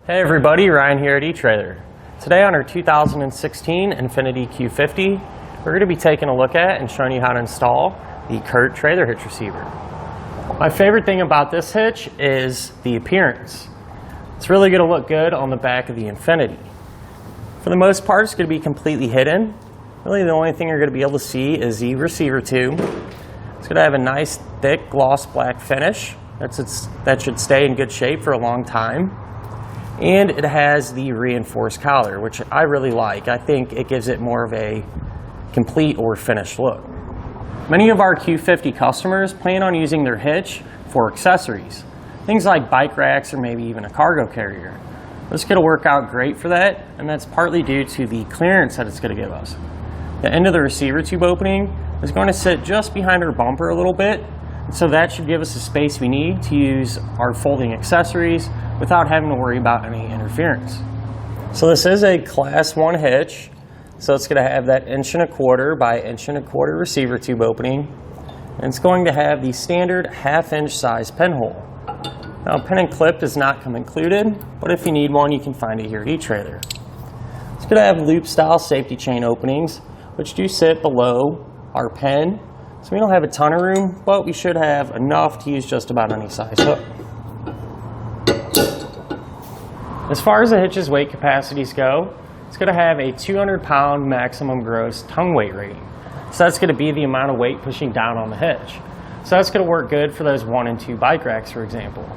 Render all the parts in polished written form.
Hey everybody, Ryan here at eTrailer. Today on our 2016 Infiniti Q50, we're going to be taking a look at and showing you how to install the CURT Trailer Hitch Receiver. My favorite thing about this hitch is the appearance. It's really going to look good on the back of the Infiniti. For the most part, it's going to be completely hidden. Really the only thing you're going to be able to see is the receiver tube. It's going to have a nice thick gloss black finish. That should stay in good shape for a long time. And it has the reinforced collar, which I really like. I think it gives it more of a complete or finished look. Many of our Q50 customers plan on using their hitch for accessories. Things like bike racks or maybe even a cargo carrier. This is going to work out great for that, and that's partly due to the clearance that it's going to give us. The end of the receiver tube opening is going to sit just behind our bumper a little bit, so that should give us the space we need to use our folding accessories without having to worry about any interference. So this is a Class 1 hitch, so it's going to have that 1¼ by 1¼ receiver tube opening, and it's going to have the standard 1/2-inch size pinhole. Now, a pin and clip does not come included, but if you need one, you can find it here at eTrailer. It's going to have loop-style safety chain openings, which do sit below our pin. So we don't have a ton of room, but we should have enough to use just about any size hook. As far as the hitch's weight capacities go, it's going to have a 200-pound maximum gross tongue weight rating. So that's going to be the amount of weight pushing down on the hitch. So that's going to work good for those 1 and 2 bike racks, for example.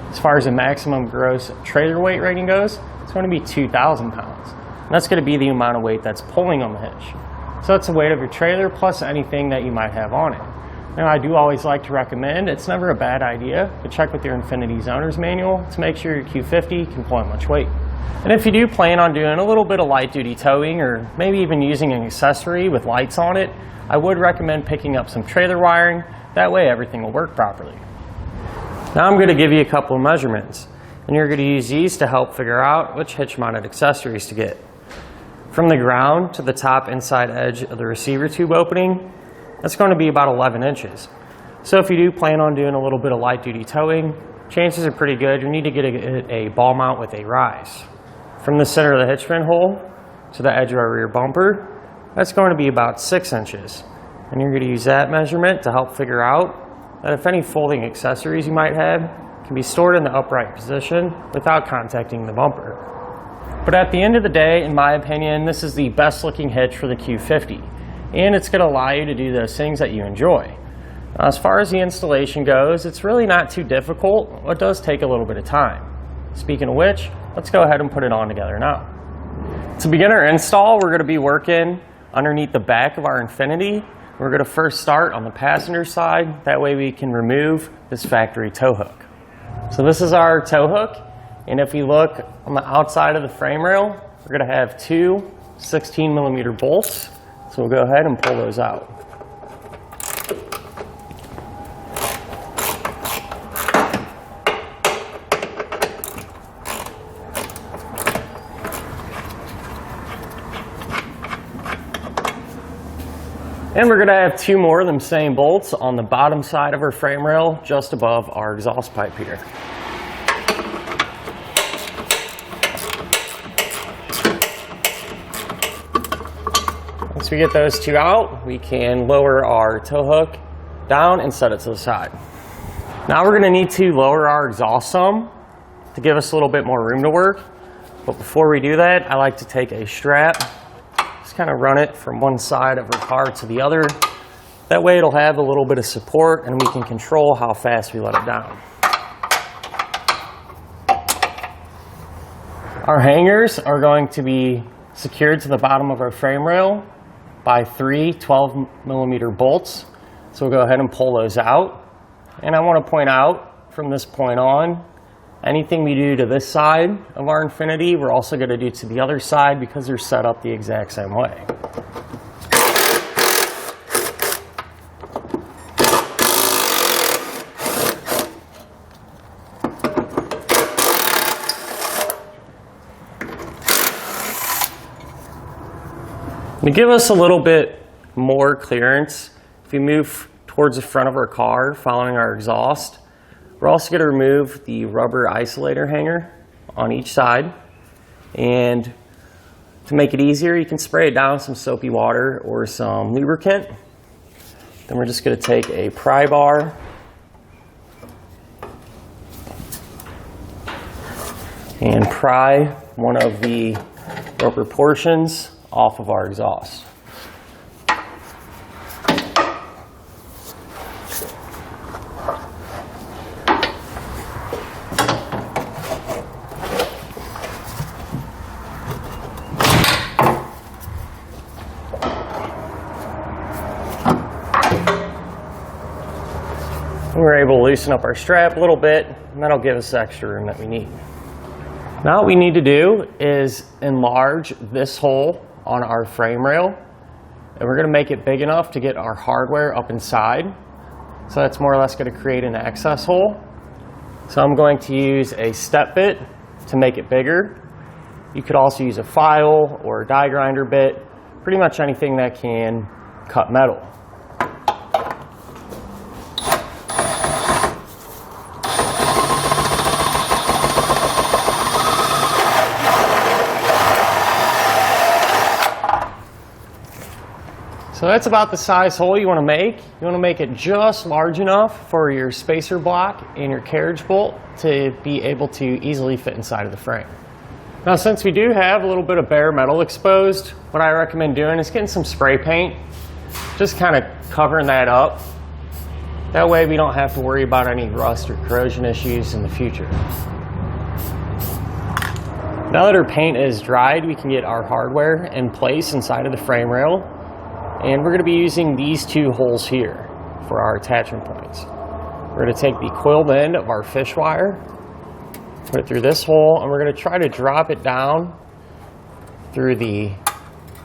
As far as the maximum gross trailer weight rating goes, it's going to be 2,000 pounds. And that's going to be the amount of weight that's pulling on the hitch. So that's the weight of your trailer plus anything that you might have on it. Now, I do always like to recommend, it's never a bad idea to check with your Infiniti's owner's manual to make sure your Q50 can pull much weight. And if you do plan on doing a little bit of light duty towing or maybe even using an accessory with lights on it, I would recommend picking up some trailer wiring. That way everything will work properly. Now I'm going to give you a couple of measurements, and you're going to use these to help figure out which hitch mounted accessories to get. From the ground to the top inside edge of the receiver tube opening, that's going to be about 11 inches. So if you do plan on doing a little bit of light duty towing, chances are pretty good you need to get a ball mount with a rise. From the center of the hitch pin hole to the edge of our rear bumper, that's going to be about 6 inches. And you're going to use that measurement to help figure out that if any folding accessories you might have can be stored in the upright position without contacting the bumper. But at the end of the day, in my opinion, this is the best looking hitch for the Q50. And it's going to allow you to do those things that you enjoy. As far as the installation goes, it's really not too difficult. It does take a little bit of time. Speaking of which, let's go ahead and put it on together now. To begin our install, we're going to be working underneath the back of our Infiniti. We're going to first start on the passenger side. That way we can remove this factory tow hook. So this is our tow hook. And if we look on the outside of the frame rail, we're going to have 2 16mm bolts. So we'll go ahead and pull those out. And we're going to have 2 more of them same bolts on the bottom side of our frame rail, just above our exhaust pipe here. Once we get those 2 out, we can lower our tow hook down and set it to the side. Now we're going to need to lower our exhaust some to give us a little bit more room to work. But before we do that, I like to take a strap, just kind of run it from one side of our car to the other. That way it'll have a little bit of support and we can control how fast we let it down. Our hangers are going to be secured to the bottom of our frame rail by 3 12mm bolts. So we'll go ahead and pull those out. And I want to point out from this point on, anything we do to this side of our Infiniti, we're also going to do to the other side because they're set up the exact same way. To give us a little bit more clearance, if we move towards the front of our car following our exhaust, we're also going to remove the rubber isolator hanger on each side. And to make it easier, you can spray it down with some soapy water or some lubricant. Then we're just going to take a pry bar and pry one of the rubber portions off of our exhaust. We're able to loosen up our strap a little bit, and that'll give us the extra room that we need. Now what we need to do is enlarge this hole on our frame rail, and we're going to make it big enough to get our hardware up inside. So that's more or less going to create an access hole. So I'm going to use a step bit to make it bigger. You could also use a file or a die grinder bit, pretty much anything that can cut metal. So that's about the size hole you want to make. You want to make it just large enough for your spacer block and your carriage bolt to be able to easily fit inside of the frame. Now, since we do have a little bit of bare metal exposed, what I recommend doing is getting some spray paint, just kind of covering that up. That way we don't have to worry about any rust or corrosion issues in the future. Now that our paint is dried, we can get our hardware in place inside of the frame rail. And we're going to be using these two holes here for our attachment points. We're going to take the coiled end of our fish wire, put it through this hole, and we're going to try to drop it down through the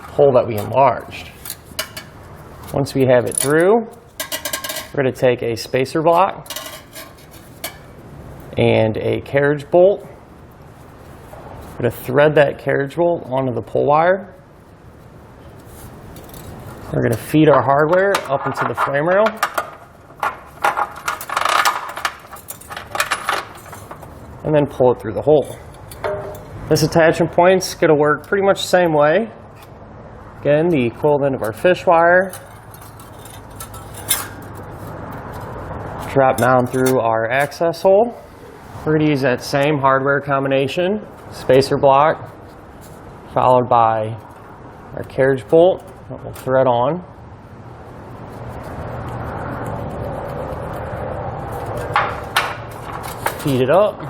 hole that we enlarged. Once we have it through, we're going to take a spacer block and a carriage bolt. We're going to thread that carriage bolt onto the pull wire. We're going to feed our hardware up into the frame rail. And then pull it through the hole. This attachment point's going to work pretty much the same way. Again, the coiled end of our fish wire. Drop down through our access hole. We're going to use that same hardware combination, spacer block, followed by our carriage bolt that we'll thread on. Feed it up.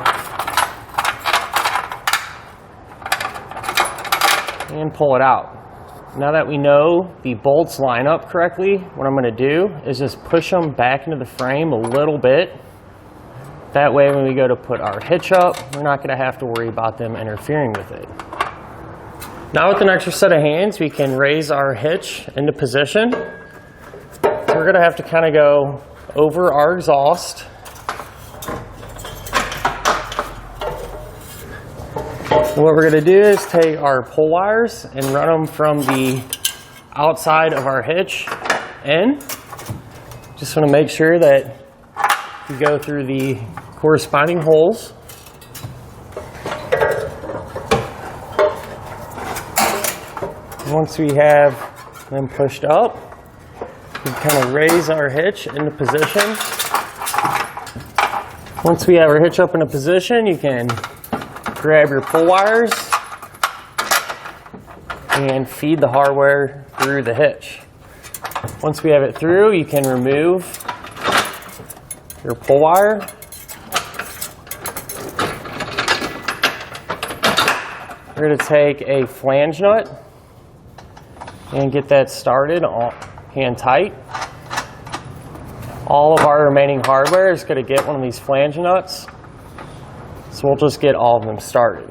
And pull it out. Now that we know the bolts line up correctly, what I'm going to do is just push them back into the frame a little bit. That way when we go to put our hitch up, we're not going to have to worry about them interfering with it. Now with an extra set of hands, we can raise our hitch into position. So we're going to have to kind of go over our exhaust. And what we're going to do is take our pull wires and run them from the outside of our hitch in. Just want to make sure that we go through the corresponding holes. Once we have them pushed up, we kind of raise our hitch into position. Once we have our hitch up in a position, you can grab your pull wires and feed the hardware through the hitch. Once we have it through, you can remove your pull wire. We're going to take a flange nut and get that started hand tight. All of our remaining hardware is going to get one of these flange nuts, so we'll just get all of them started.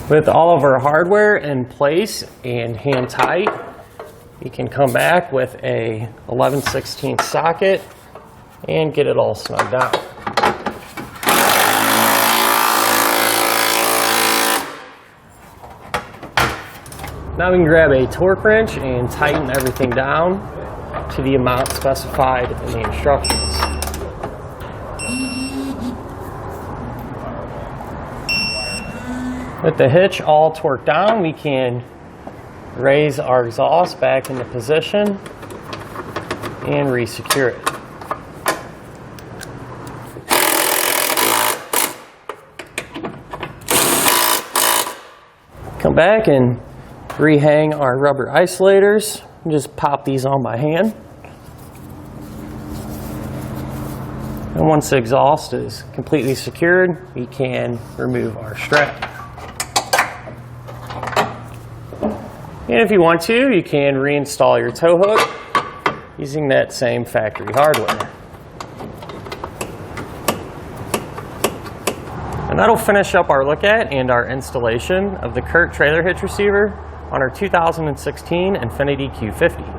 With all of our hardware in place and hand tight, you can come back with a 11/16 socket and get it all snugged down. Now we can grab a torque wrench and tighten everything down to the amount specified in the instructions. With the hitch all torqued down, we can raise our exhaust back into position and re-secure it. Come back and rehang our rubber isolators. Just pop these on by hand. And once the exhaust is completely secured, we can remove our strap. And if you want to, you can reinstall your tow hook using that same factory hardware. And that'll finish up our look at and our installation of the CURT Trailer Hitch Receiver on our 2016 Infiniti Q50.